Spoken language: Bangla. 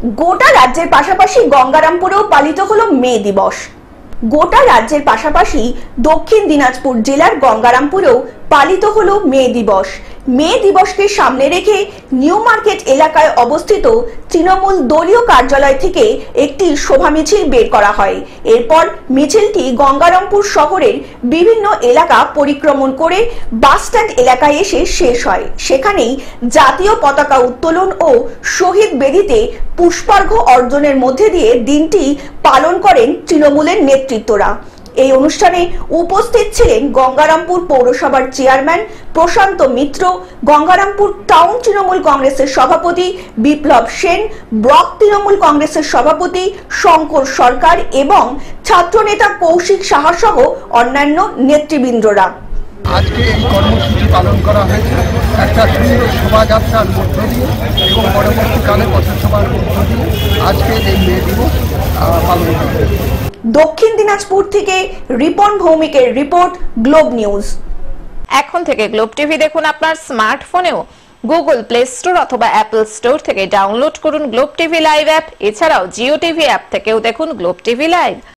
গোটা রাজ্যের পাশাপাশি গঙ্গারামপুরেও পালিত হলো মে দিবস। গোটা রাজ্যের পাশাপাশি দক্ষিণ দিনাজপুর জেলার গঙ্গারামপুরেও পালিত হলো মে দিবস। মে দিবসকে সামনে রেখে নিউ মার্কেট এলাকায় অবস্থিত তৃণমূল দলীয় কার্যালয় থেকে একটি শোভা মিছিল বের করা হয়। এরপর মিছিলটি গঙ্গারামপুর শহরের বিভিন্ন এলাকা পরিক্রমণ করে বাসস্ট্যান্ড এলাকায় এসে শেষ হয়। সেখানেই জাতীয় পতাকা উত্তোলন ও শহীদ বেদিতে পুষ্পার্ঘ্য অর্জনের মধ্যে দিয়ে দিনটি পালন করেন তৃণমূলের নেতৃত্বরা। এই অনুষ্ঠানে উপস্থিত ছিলেন গঙ্গারামপুর পৌরসভার চেয়ারম্যান প্রশান্ত মিত্র, গঙ্গারামপুর টাউন তৃণমূল কংগ্রেসের সভাপতি বিপ্লব সেন, ব্লক তৃণমূল কংগ্রেসের সভাপতি শঙ্কর সরকার এবং ছাত্রনেতা কৌশিক সাহা সহ অন্যান্য নেতৃবৃন্দরা। আজকে এই কর্মসূচি পালন করা হয়েছে একটা সুন্দর শোভাযাত্রার মধ্য দিয়ে এবং পরবর্তীকালে পথসভার মধ্য দিয়ে আজকে এই মে দিবস পালন করা হয়েছে। দক্ষিণ দিনাজপুর থেকে রিপন ভৌমিকের রিপোর্ট, গ্লোব নিউজ। এখন থেকে গ্লোব টিভি দেখুন আপনার স্মার্টফোনেও। গুগল প্লে স্টোর অথবা অ্যাপল স্টোর থেকে ডাউনলোড করুন গ্লোব টিভি লাইভ অ্যাপ। এছাড়াও জিও টিভি অ্যাপ থেকেও দেখুন গ্লোব টিভি লাইভ।